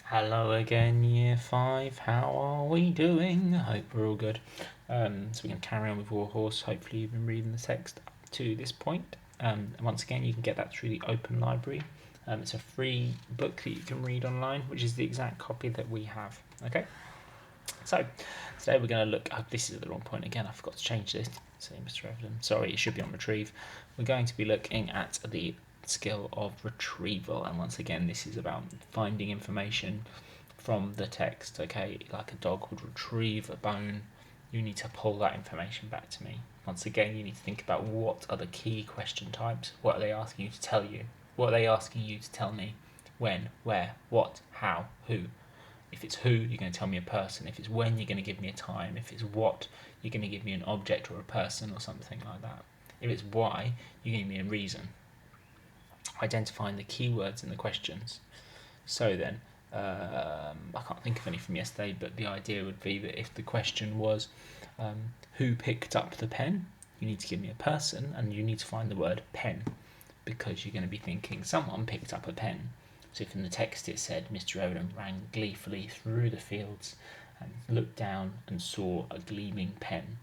Hello again, Year 5. How are we doing? I hope we're all good. So we're going to carry on with Warhorse. Hopefully you've been reading the text up to this point. And once again, you can get that through the Open Library. It's a free book that you can read online, which is the exact copy that we have. Okay? So today we're going to look... Oh, this is at the wrong point again. I forgot to change this. Say, Mr. Evelyn. Sorry, it should be on Retrieve. We're going to be looking at the skill of retrieval, and once again this is about finding information from the text. Okay, like a dog would retrieve a bone, you need to pull that information back to me. Once again, you need to think about what are the key question types. What are they asking you to tell you? What are they asking you to tell me? When, where, what, how, who. If it's who, you're going to tell me a person. If it's when, you're going to give me a time. If it's what, you're going to give me an object or a person or something like that. If it's why, you give me a reason. Identifying the keywords in the questions. So then, I can't think of any from yesterday, but the idea would be that if the question was, who picked up the pen, you need to give me a person and you need to find the word pen, because you're going to be thinking someone picked up a pen. So if in the text it said Mr. Odom ran gleefully through the fields and looked down and saw a gleaming pen,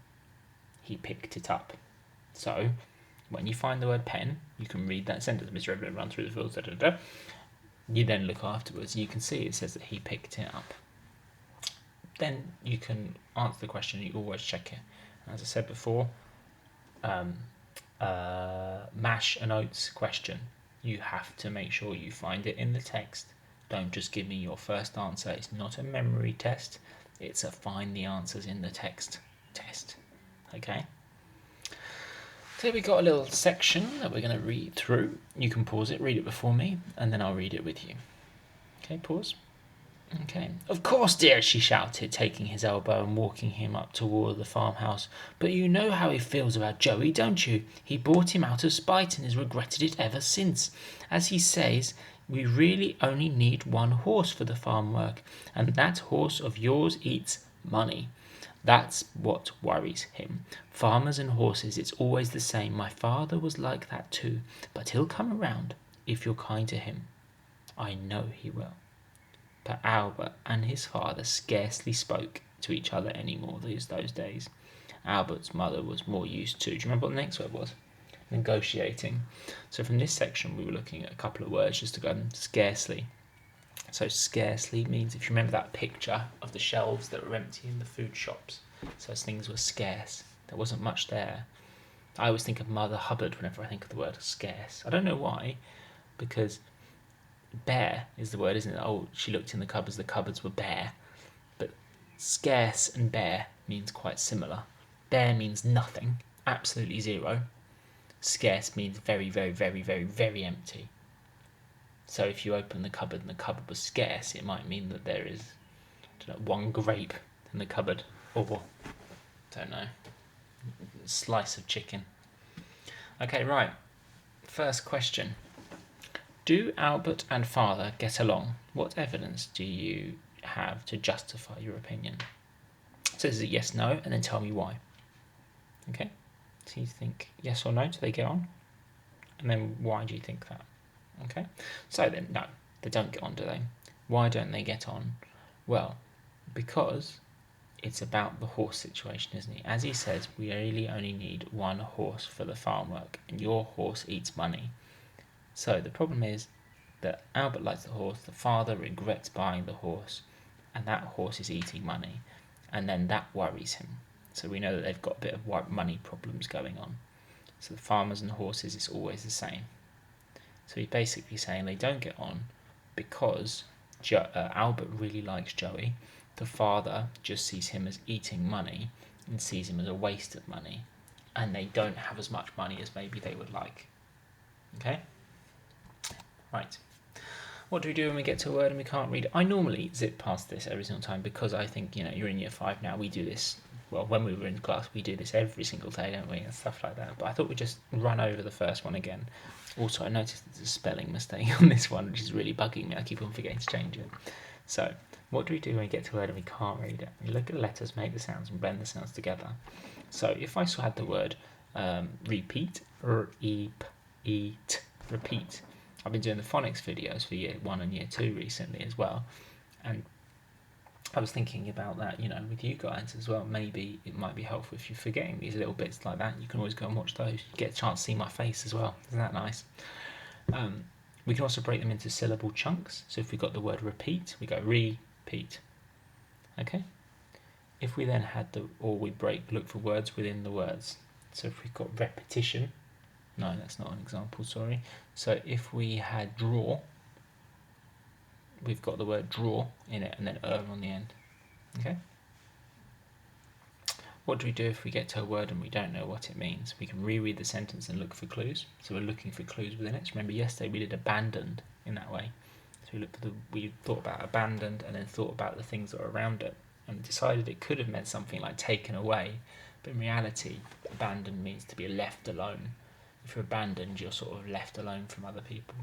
he picked it up. So when you find the word pen, you can read that sentence, Mr. Evelyn ran through the fields, da, da, da. You then look afterwards, you can see it says that he picked it up. Then you can answer the question, you always check it. As I said before, mash and oats question. You have to make sure you find it in the text. Don't just give me your first answer. It's not a memory test, it's a find the answers in the text test. Okay? So we've got a little section that we're going to read through. You can pause it, read it before me, and then I'll read it with you. Okay, pause. Okay. Of course, dear, she shouted, taking his elbow and walking him up toward the farmhouse. But you know how he feels about Joey, don't you? He bought him out of spite and has regretted it ever since. As he says, we really only need one horse for the farm work, and that horse of yours eats money. That's what worries him. Farmers and horses, it's always the same. My father was like that too, but he'll come around if you're kind to him. I know he will. But Albert and his father scarcely spoke to each other anymore those days. Albert's mother was more used to... Do you remember what the next word was? Negotiating. So from this section we were looking at a couple of words just to go scarcely. So scarcely means, if you remember that picture of the shelves that were empty in the food shops, so as things were scarce, there wasn't much there. I always think of Mother Hubbard whenever I think of the word scarce. I don't know why, because bare is the word, isn't it? Oh, she looked in the cupboards were bare. But scarce and bare means quite similar. Bare means nothing, absolutely zero. Scarce means very, very, very, very, very empty. So if you open the cupboard and the cupboard was scarce, it might mean that there is, I don't know, one grape in the cupboard, or, don't know, a slice of chicken. Okay, right. First question. Do Albert and father get along? What evidence do you have to justify your opinion? So is it yes, no, and then tell me why. Okay? So you think yes or no, do they get on? And then why do you think that? Okay? So then, no, they don't get on, do they? Why don't they get on? Well, because it's about the horse situation, isn't it? As he says, we really only need one horse for the farm work, and your horse eats money. So the problem is that Albert likes the horse, the father regrets buying the horse, and that horse is eating money, and then that worries him. So we know that they've got a bit of money problems going on. So the farmers and the horses is always the same. So he's basically saying they don't get on because Albert really likes Joey. The father just sees him as eating money and sees him as a waste of money, and they don't have as much money as maybe they would like. Okay? Right. What do we do when we get to a word and we can't read it? I normally zip past this every single time because I think, you're in year 5 now. We do this, well, when we were in class, we do this every single day, don't we? And stuff like that. But I thought we'd just run over the first one again. Also, I noticed there's a spelling mistake on this one, which is really bugging me. I keep on forgetting to change it. So, what do we do when we get to a word and we can't read it? We look at the letters, make the sounds, and blend the sounds together. So, if I had the word repeat, repeat. I've been doing the phonics videos for year 1 and year 2 recently as well, And I was thinking about that, with you guys as well. Maybe it might be helpful if you're forgetting these little bits like that. You can always go and watch those. You get a chance to see my face as well. Isn't that nice? We can also break them into syllable chunks. So if we got the word repeat, we go repeat. Okay. If we then had look for words within the words. So if we've got repetition, no, that's not an example. Sorry. So if we had draw, we've got the word draw in it and then on the end. Okay. What do we do if we get to a word and we don't know what it means? We can reread the sentence and look for clues. So we're looking for clues within it. So remember yesterday we did abandoned in that way. So we thought about abandoned and then thought about the things that are around it and decided it could have meant something like taken away. But in reality, abandoned means to be left alone. If you're abandoned, you're sort of left alone from other people.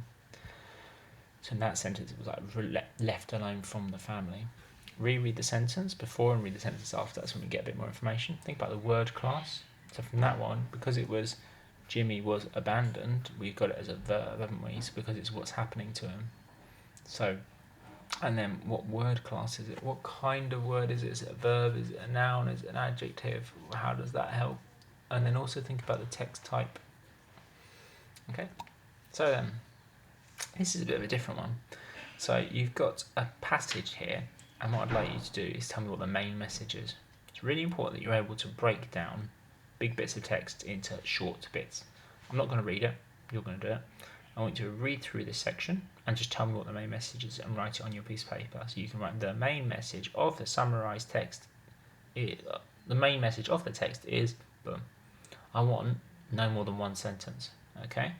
So in that sentence, it was like left alone from the family. Reread the sentence before and read the sentence after. That's when we get a bit more information. Think about the word class. So from that one, because it was Jimmy was abandoned, we've got it as a verb, haven't we? So because it's what's happening to him. So, and then what word class is it? What kind of word is it? Is it a verb? Is it a noun? Is it an adjective? How does that help? And then also think about the text type. Okay, so then, this is a bit of a different one. So you've got a passage here, and what I'd like you to do is tell me what the main message is. It's really important that you're able to break down big bits of text into short bits. I'm not going to read it, you're going to do it. I want you to read through this section and just tell me what the main message is and write it on your piece of paper. So you can write the main message of the summarised text. The main message of the text is, boom, I want no more than one sentence, okay?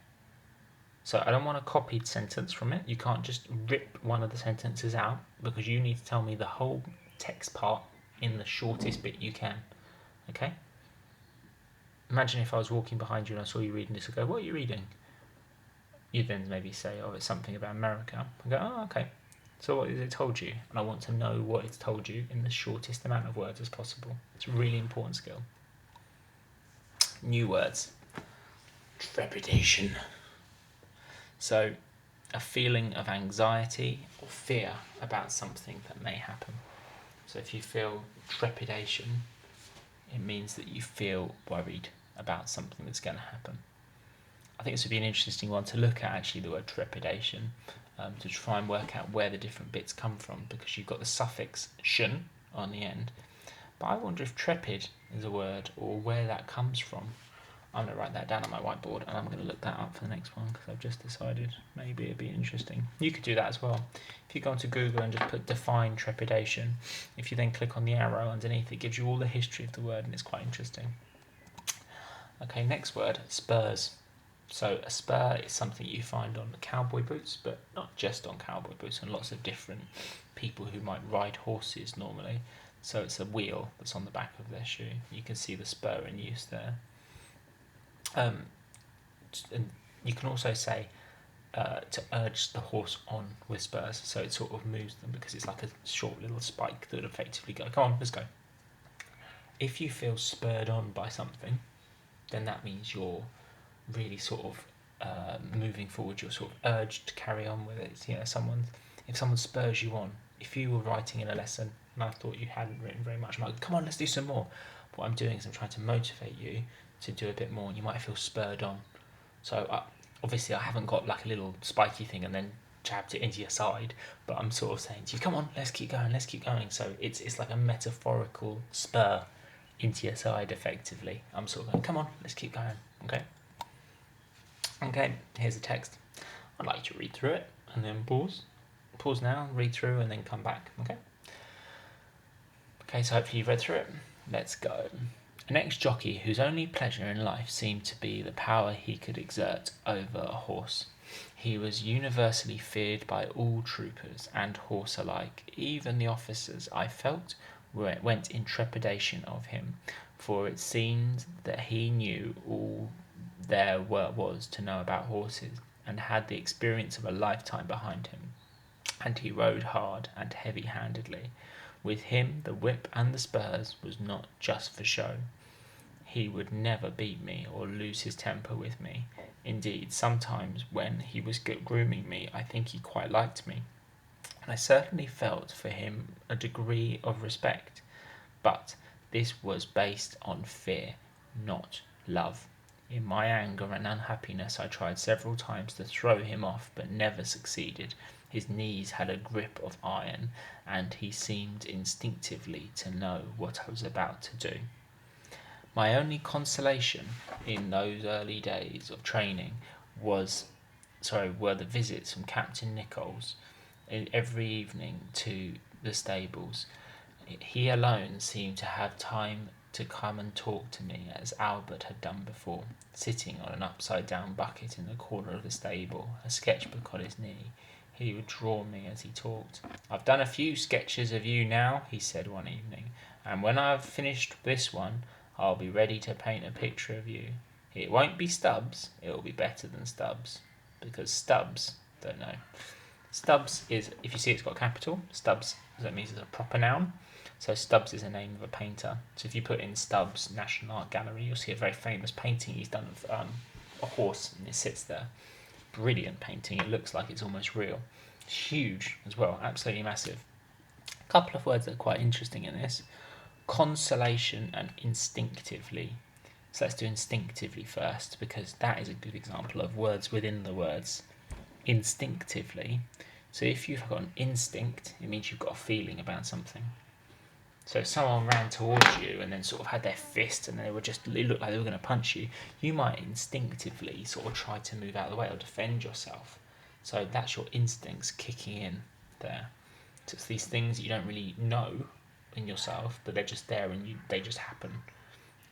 So I don't want a copied sentence from it. You can't just rip one of the sentences out because you need to tell me the whole text part in the shortest bit you can, okay? Imagine if I was walking behind you and I saw you reading this and go, what are you reading? You'd then maybe say, oh, it's something about America. I go, oh, okay. So what has it told you? And I want to know what it's told you in the shortest amount of words as possible. It's a really important skill. New words. Trepidation. So a feeling of anxiety or fear about something that may happen. So if you feel trepidation, it means that you feel worried about something that's going to happen. I think this would be an interesting one to look at, actually, the word trepidation, to try and work out where the different bits come from, because you've got the suffix "tion" on the end. But I wonder if trepid is a word or where that comes from. I'm going to write that down on my whiteboard and I'm going to look that up for the next one because I've just decided maybe it'd be interesting. You could do that as well. If you go onto Google and just put define trepidation, if you then click on the arrow underneath, it gives you all the history of the word and it's quite interesting. Okay, next word, spurs. So a spur is something you find on cowboy boots, but not just on cowboy boots, and lots of different people who might ride horses normally. So it's a wheel that's on the back of their shoe. You can see the spur in use there. And you can also say to urge the horse on with spurs, so it sort of moves them because it's like a short little spike that would effectively go, come on, let's go. If you feel spurred on by something, then that means you're really sort of moving forward, you're sort of urged to carry on with it. If someone spurs you on, if you were writing in a lesson and I thought you hadn't written very much, I'm like, come on, let's do some more. What I'm doing is I'm trying to motivate you to do a bit more, and you might feel spurred on. So obviously I haven't got like a little spiky thing and then jabbed it into your side, but I'm sort of saying to you, come on, let's keep going. So it's like a metaphorical spur into your side effectively. I'm sort of going, come on, let's keep going, okay, here's the text. I'd like you to read through it and then pause now, read through and then come back, okay, so hopefully you've read through it. Let's go. An ex-jockey whose only pleasure in life seemed to be the power he could exert over a horse. He was universally feared by all troopers and horse alike. Even the officers, I felt, went in trepidation of him, for it seemed that he knew all there was to know about horses, and had the experience of a lifetime behind him. And he rode hard and heavy-handedly. With him the whip and the spurs was not just for show. He would never beat me or lose his temper with me. Indeed, sometimes when he was grooming me, I think he quite liked me. and I certainly felt for him a degree of respect, but this was based on fear, not love. In my anger and unhappiness, I tried several times to throw him off, but never succeeded. His knees had a grip of iron, and he seemed instinctively to know what I was about to do. My only consolation in those early days of training were the visits from Captain Nichols every evening to the stables. He alone seemed to have time to come and talk to me, as Albert had done before, sitting on an upside-down bucket in the corner of the stable, a sketchbook on his knee. He would draw me as he talked. "I've done a few sketches of you now," he said one evening, "and when I've finished this one, I'll be ready to paint a picture of you. It won't be Stubbs, it'll be better than Stubbs, because Stubbs, don't know. Stubbs is, if you see it's got a capital, Stubbs, that means it's a proper noun. So Stubbs is a name of a painter. So if you put in Stubbs National Art Gallery, you'll see a very famous painting he's done of a horse, and it sits there. Brilliant painting. It looks like it's almost real. Huge as well, absolutely massive. A couple of words that are quite interesting in this: consolation and instinctively. So let's do instinctively first, because that is a good example of words within the words. Instinctively. So if you've got an instinct, it means you've got a feeling about something. So if someone ran towards you and then sort of had their fist and it looked like they were going to punch you, you might instinctively sort of try to move out of the way or defend yourself. So that's your instincts kicking in there. So it's these things that you don't really know in yourself, but they're just there and they just happen.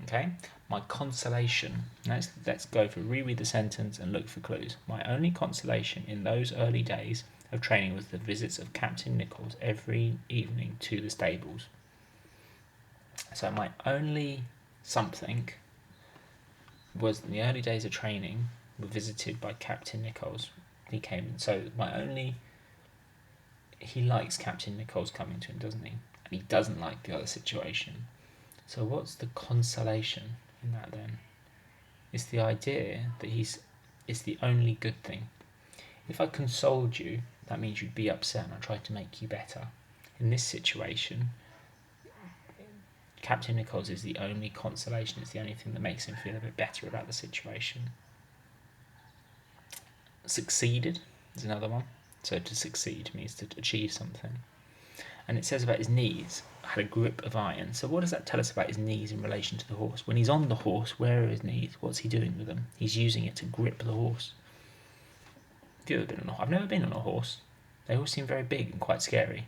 Okay? My consolation. Let's go for reread the sentence and look for clues. My only consolation in those early days of training was the visits of Captain Nichols every evening to the stables. So my only something was in the early days of training were visited by Captain Nichols. He came in. So he likes Captain Nichols coming to him, doesn't he? And he doesn't like the other situation. So what's the consolation in that then? It's the idea that it's the only good thing. If I consoled you, that means you'd be upset and I tried to make you better. In this situation, Captain Nichols is the only consolation, it's the only thing that makes him feel a bit better about the situation. Succeeded is another one. So to succeed means to achieve something. And it says about his knees had a grip of iron. So what does that tell us about his knees in relation to the horse? When he's on the horse, where are his knees? What's he doing with them? He's using it to grip the horse. Have you ever been on a horse? I've never been on a horse. They all seem very big and quite scary.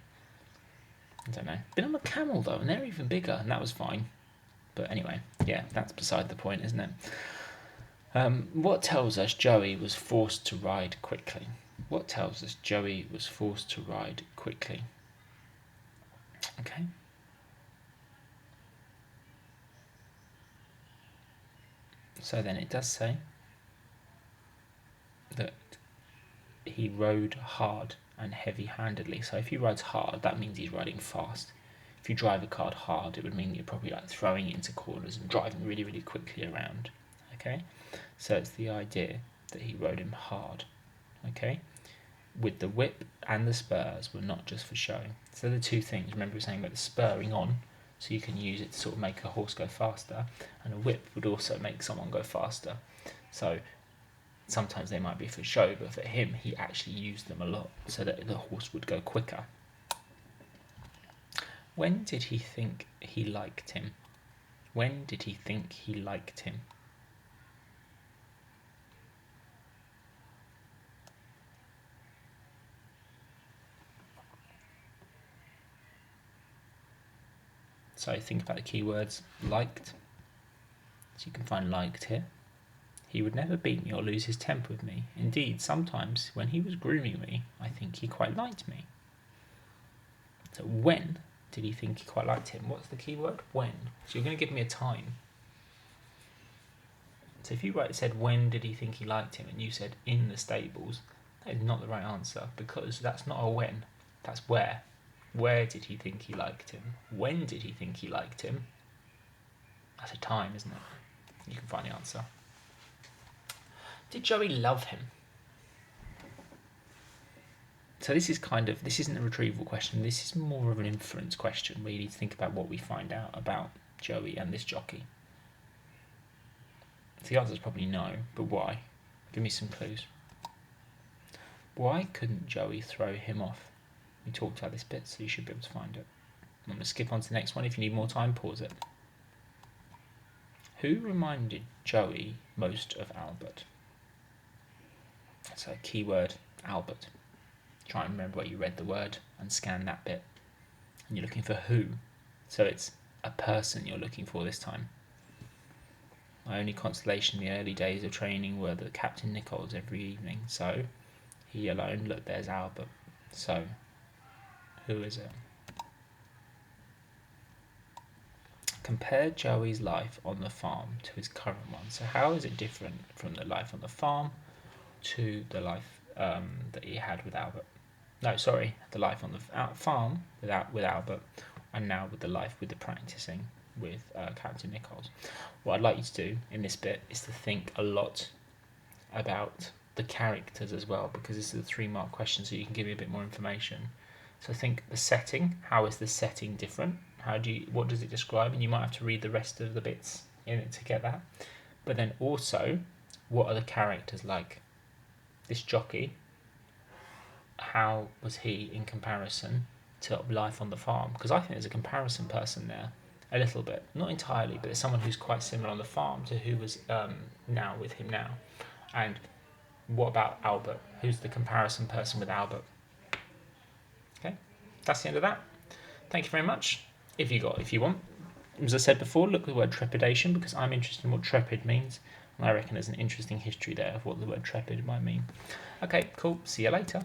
I don't know. Been on a camel though, and they're even bigger, and that was fine. But anyway, yeah, that's beside the point, isn't it? What tells us Joey was forced to ride quickly? What tells us Joey was forced to ride quickly? Okay. So then it does say that he rode hard and heavy-handedly. So if he rides hard, that means he's riding fast. If you drive a car hard, it would mean you're probably like throwing it into corners and driving really, really quickly around. Okay, so it's the idea that he rode him hard. Okay, with the whip and the spurs were not just for show. So the two things. Remember, we were saying about the spurring on, so you can use it to sort of make a horse go faster, and a whip would also make someone go faster. So sometimes they might be for show, but for him, he actually used them a lot so that the horse would go quicker. When did he think he liked him? When did he think he liked him? So think about the keywords liked. So you can find liked here. He would never beat me or lose his temper with me. Indeed, sometimes when he was grooming me, I think he quite liked me. So when did he think he quite liked him? What's the key word? When. So you're going to give me a time. So if you said when did he think he liked him and you said in the stables, that is not the right answer, because that's not a when, that's where. Where did he think he liked him? When did he think he liked him? That's a time, isn't it? You can find the answer. Did Joey love him? So this isn't a retrieval question. This is more of an inference question where you need to think about what we find out about Joey and this jockey. The answer is probably no, but why? Give me some clues. Why couldn't Joey throw him off? We talked about this bit, so you should be able to find it. I'm going to skip on to the next one. If you need more time, pause it. Who reminded Joey most of Albert? That's a keyword, Albert. Try and remember where you read the word and scan that bit. And you're looking for who. So it's a person you're looking for this time. My only consolation in the early days of training were that Captain Nichols every evening. So he alone, look, there's Albert. So who is it? Compare Joey's life on the farm to his current one. So how is it different from the life on the farm to the life that he had with Albert? No, sorry, the life on the farm with Albert, and now with the life with the practicing with Captain Nichols. What I'd like you to do in this bit is to think a lot about the characters as well, because this is a 3-mark question, so you can give me a bit more information. So think the setting. How is the setting different? What does it describe? And you might have to read the rest of the bits in it to get that. But then also, what are the characters like? This jockey, how was he in comparison to life on the farm? Because I think there's a comparison person there, a little bit, not entirely, but there's someone who's quite similar on the farm to who was now with him now. And what about Albert? Who's the comparison person with Albert? Okay, that's the end of that. Thank you very much. If you want, as I said before, look at the word trepidation, because I'm interested in what trepid means, and I reckon there's an interesting history there of what the word trepid might mean. Okay, cool. See you later.